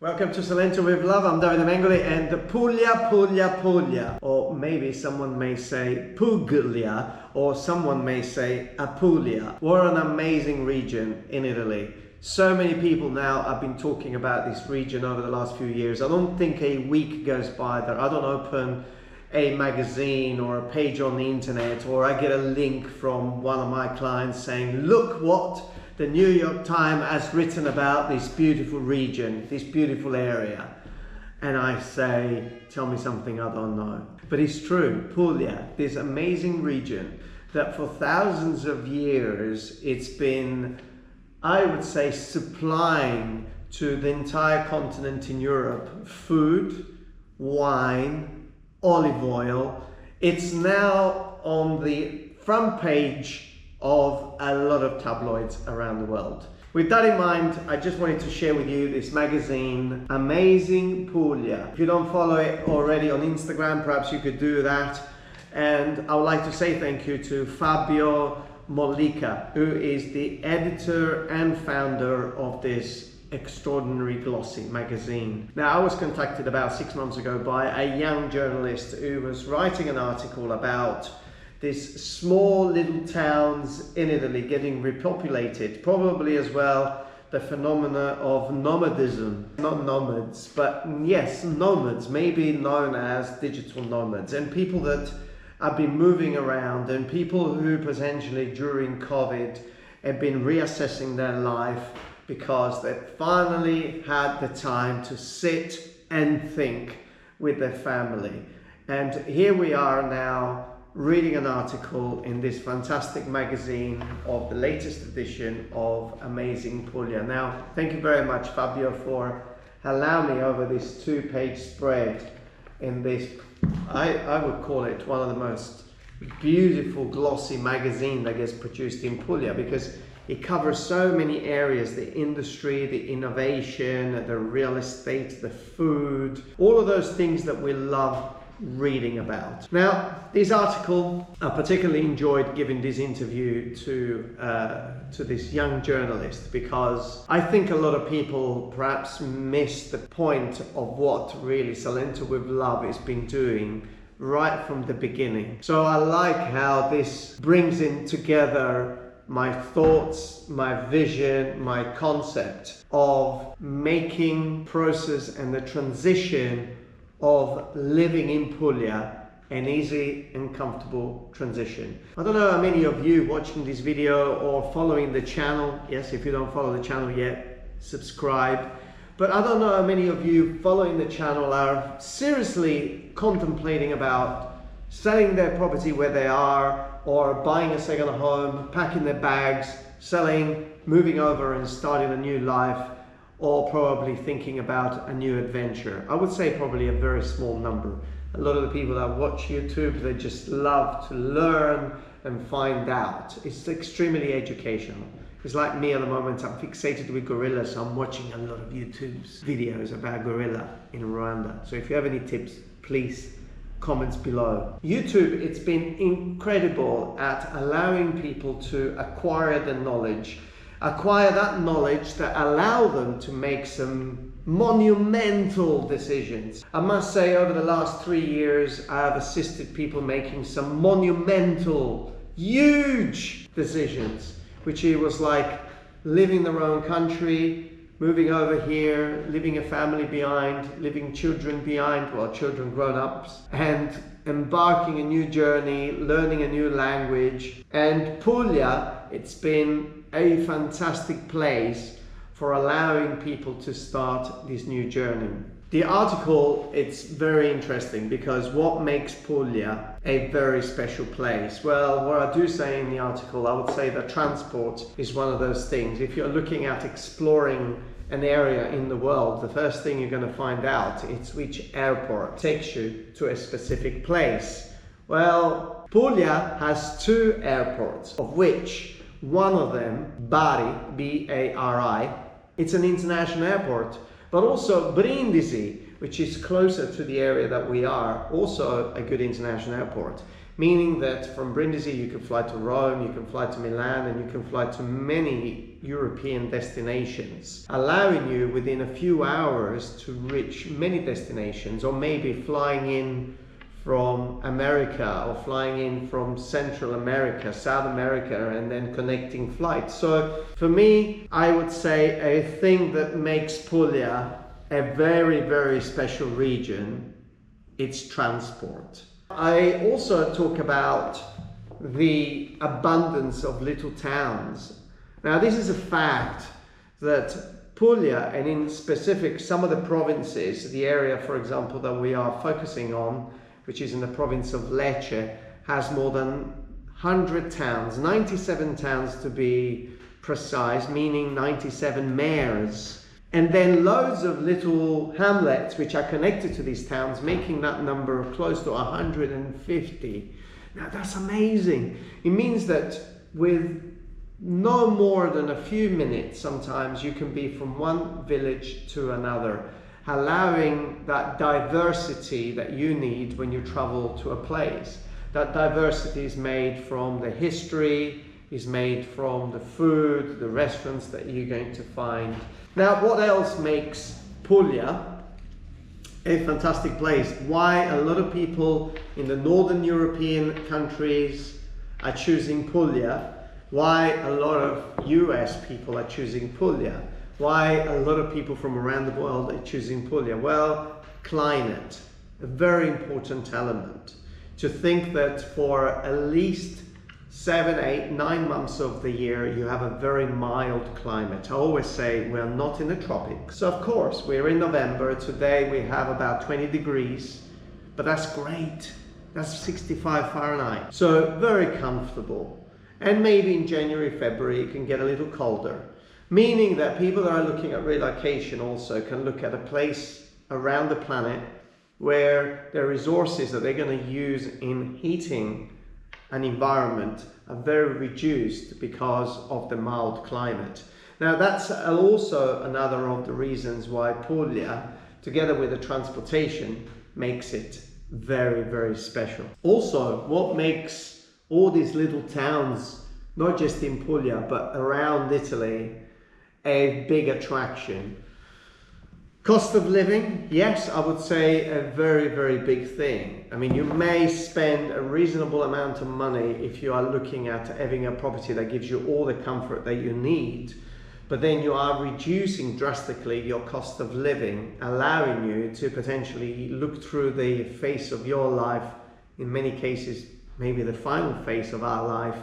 Welcome to Salento With Love. I'm Davide Mengoli and the Puglia, or maybe someone may say Puglia, or someone may say Apulia. What an amazing region in Italy. So many people now have been talking about this region over the last few years. I don't think a week goes by that I don't open a magazine or a page on the internet, or I get a link from one of my clients saying, look what the New York Times has written about this beautiful region, this beautiful area. And I say, tell me something I don't know. But it's true, Puglia, this amazing region that for thousands of years it's been, I would say, supplying to the entire continent in Europe food, wine, olive oil. It's now on the front page of a lot of tabloids around the world. With that in mind, I just wanted to share with you this magazine, Amazing Puglia. If you don't follow it already on Instagram, perhaps you could do that. And I would like to say thank you to Fabio Mollica, who is the editor and founder of this extraordinary glossy magazine. Now, I was contacted about 6 months ago by a young journalist who was writing an article about these small little towns in Italy getting repopulated, probably as well the phenomena of nomadism. Not nomads, but yes, nomads, maybe known as digital nomads, and people that have been moving around, and people who potentially during COVID have been reassessing their life because they finally had the time to sit and think with their family. And here we are now reading an article in this fantastic magazine of the latest edition of Amazing Puglia. Now, thank you very much, Fabio, for allowing me over this 2-page spread in this, I would call it one of the most beautiful glossy magazine that gets produced in Puglia, because it covers so many areas: the industry, the innovation, the real estate, the food, all of those things that we love reading about. Now, this article, I particularly enjoyed giving this interview to this young journalist, because I think a lot of people perhaps miss the point of what really Salento With Love has been doing right from the beginning. So I like how this brings in together my thoughts, my vision, my concept of making process and the transition of living in Puglia an easy and comfortable transition. I don't know how many of you watching this video or following the channel, yes, if you don't follow the channel yet, subscribe. But I don't know how many of you following the channel are seriously contemplating about selling their property where they are, or buying a second home, packing their bags, selling, moving over and starting a new life, or probably thinking about a new adventure. I would say probably a very small number. A lot of the people that watch YouTube, they just love to learn and find out. It's extremely educational. It's like me at the moment, I'm fixated with gorillas, so I'm watching a lot of YouTube's videos about gorilla in Rwanda. So if you have any tips, please comments below. YouTube, it's been incredible at allowing people to acquire the knowledge, acquire that knowledge that allow them to make some monumental decisions. I must say, over the last 3 years, I have assisted people making some monumental, huge decisions, which it was like leaving their own country, moving over here, leaving a family behind, leaving children behind, well, children grown-ups, and embarking a new journey, learning a new language. And Puglia, it's been a fantastic place for allowing people to start this new journey. The article, it's very interesting, because what makes Puglia a very special place? Well, what I do say in the article, I would say that transport is one of those things. If you're looking at exploring an area in the world, the first thing you're going to find out is which airport takes you to a specific place. Well, Puglia has 2 airports, of which one of them, Bari, B-A-R-I, it's an international airport, but also Brindisi, which is closer to the area that we are, also a good international airport. meaning that from Brindisi you can fly to Rome, you can fly to Milan, and you can fly to many European destinations, allowing you within a few hours to reach many destinations, or maybe flying in from America or flying in from Central America, South America, and then connecting flights. So for me, I would say a thing that makes Puglia a very, very special region, it's transport. I also talk about the abundance of little towns. Now, this is a fact that Puglia, and in specific some of the provinces, the area, for example, that we are focusing on, which is in the province of Lecce, has more than 100 towns, 97 towns to be precise, meaning 97 mayors. And then loads of little hamlets which are connected to these towns, making that number close to 150. Now that's amazing. It means that with no more than a few minutes, sometimes you can be from one village to another, allowing that diversity that you need when you travel to a place. That diversity is made from the history, is made from the food, the restaurants that you're going to find. Now, what else makes Puglia a fantastic place? Why a lot of people in the Northern European countries are choosing Puglia? Why a lot of US people are choosing Puglia? Why a lot of people from around the world are choosing Puglia? Well, climate, a very important element. To think that for at least 7, 8, 9 months of the year, you have a very mild climate. I always say we're not in the tropics. So of course, we're in November. Today we have about 20 degrees, but that's great. That's 65 Fahrenheit. So very comfortable. And maybe in January, February, it can get a little colder. Meaning that people that are looking at relocation also can look at a place around the planet where the resources that they're going to use in heating an environment are very reduced because of the mild climate. Now that's also another of the reasons why Puglia, together with the transportation, makes it very, very special. Also, what makes all these little towns, not just in Puglia, but around Italy, a big attraction? Cost of living, yes, I would say a very, very big thing. I mean, you may spend a reasonable amount of money if you are looking at having a property that gives you all the comfort that you need, but then you are reducing drastically your cost of living, allowing you to potentially look through the phase of your life, in many cases, maybe the final phase of our life,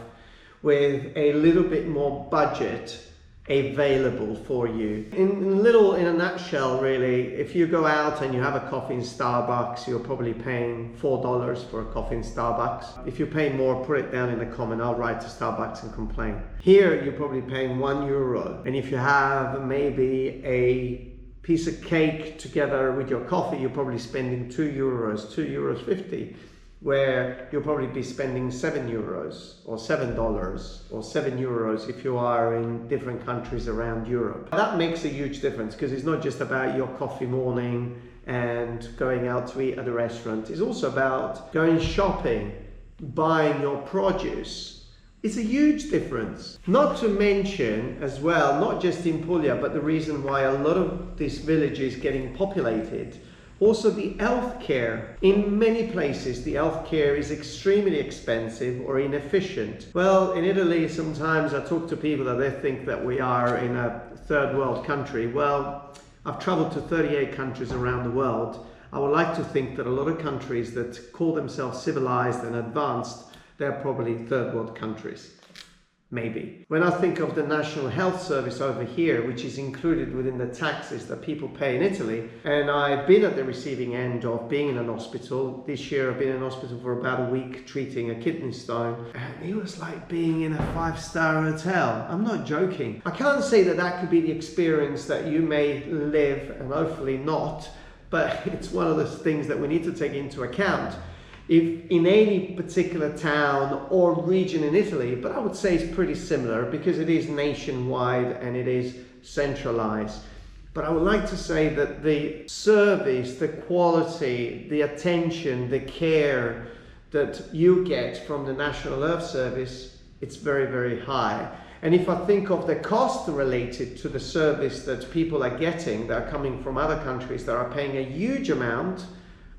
with a little bit more budget available for you. In a nutshell, really, if you go out and you have a coffee in Starbucks, you're probably paying $4 for a coffee in Starbucks. If you pay more, put it down in the comment. I'll write to Starbucks and complain. Here, you're probably paying €1. And if you have maybe a piece of cake together with your coffee, you're probably spending €2, €2.50. Where you'll probably be spending €7 or $7 or €7 if you are in different countries around Europe. That makes a huge difference, because it's not just about your coffee morning and going out to eat at a restaurant. It's also about going shopping, buying your produce. It's a huge difference. Not to mention as well, not just in Puglia, but the reason why a lot of this village is getting populated. Also, the healthcare. In many places, the healthcare is extremely expensive or inefficient. Well, in Italy, sometimes I talk to people that they think that we are in a third world country. Well, I've traveled to 38 countries around the world. I would like to think that a lot of countries that call themselves civilized and advanced, they're probably third world countries. Maybe. When I think of the National Health Service over here, which is included within the taxes that people pay in Italy, and I've been at the receiving end of being in an hospital. This year I've been in hospital for about a week treating a kidney stone, and it was like being in a 5-star hotel. I'm not joking. I can't say that that could be the experience that you may live, and hopefully not, but it's one of those things that we need to take into account. If in any particular town or region in Italy, but I would say it's pretty similar because it is nationwide and it is centralized. But I would like to say that the service, the quality, the attention, the care, that you get from the National Health Service, it's very, very high. And if I think of the cost related to the service that people are getting, that are coming from other countries that are paying a huge amount,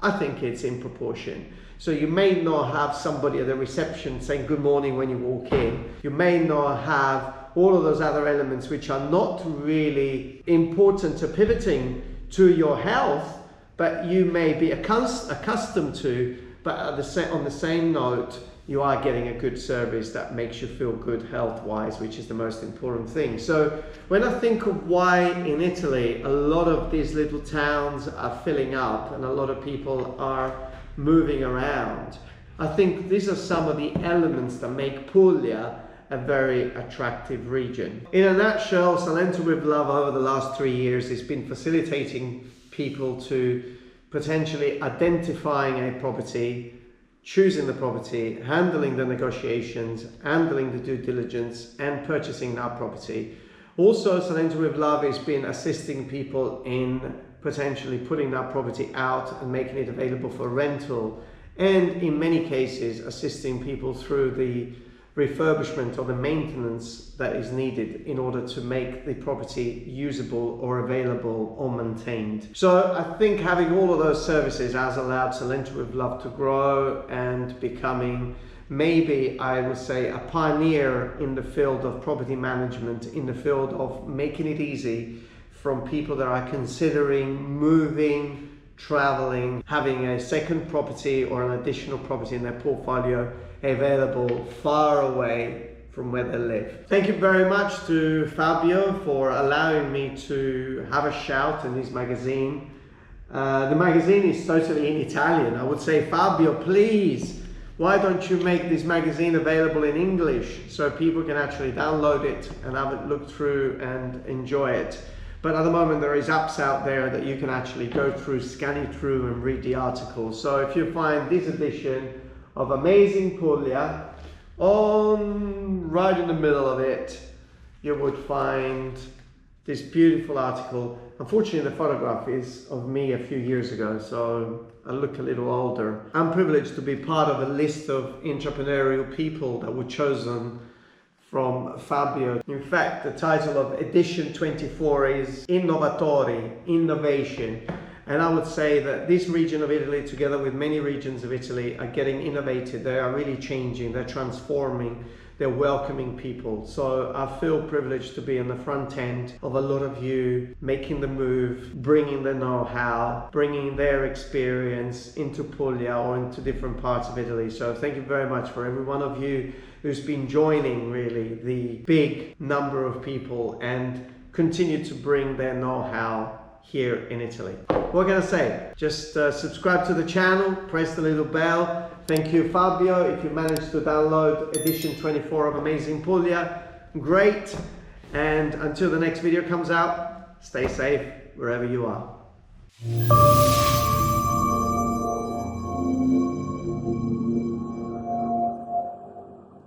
I think it's in proportion. So you may not have somebody at the reception saying good morning when you walk in. You may not have all of those other elements which are not really important to pivoting to your health, but you may be accustomed to, but on the same note, you are getting a good service that makes you feel good health-wise, which is the most important thing. So when I think of why in Italy a lot of these little towns are filling up and a lot of people are moving around, I think these are some of the elements that make Puglia a very attractive region. In a nutshell, Salento With Love over the last 3 years has been facilitating people to potentially identifying a property, choosing the property, handling the negotiations, handling the due diligence, and purchasing that property. Also, Salento With Love has been assisting people in potentially putting that property out and making it available for rental, and in many cases assisting people through the refurbishment or the maintenance that is needed in order to make the property usable or available or maintained. So I think having all of those services has allowed Salento With Love to grow and becoming, maybe I would say, a pioneer in the field of property management, in the field of making it easy from people that are considering moving, traveling, having a second property or an additional property in their portfolio available far away from where they live. Thank you very much to Fabio for allowing me to have a shout in his magazine. The magazine is totally in Italian. I would say, Fabio, please, why don't you make this magazine available in English so people can actually download it and have it look through and enjoy it. But at the moment there is apps out there that you can actually go through, scan it through and read the articles. So if you find this edition of Amazing Puglia, right in the middle of it, you would find this beautiful article. Unfortunately, the photograph is of me a few years ago, so I look a little older. I'm privileged to be part of a list of entrepreneurial people that were chosen from Fabio. In fact, the title of edition 24 is Innovatori, Innovation. And I would say that this region of Italy, together with many regions of Italy, are getting innovated. They are really changing, they're transforming, they're welcoming people. So I feel privileged to be on the front end of a lot of you making the move, bringing the know-how, bringing their experience into Puglia or into different parts of Italy. So thank you very much for every one of you who's been joining really the big number of people and continue to bring their know-how here in Italy. What can I say? Just subscribe to the channel, press the little bell. Thank you, Fabio. If you managed to download edition 24 of Amazing Puglia, great. And until the next video comes out, stay safe wherever you are.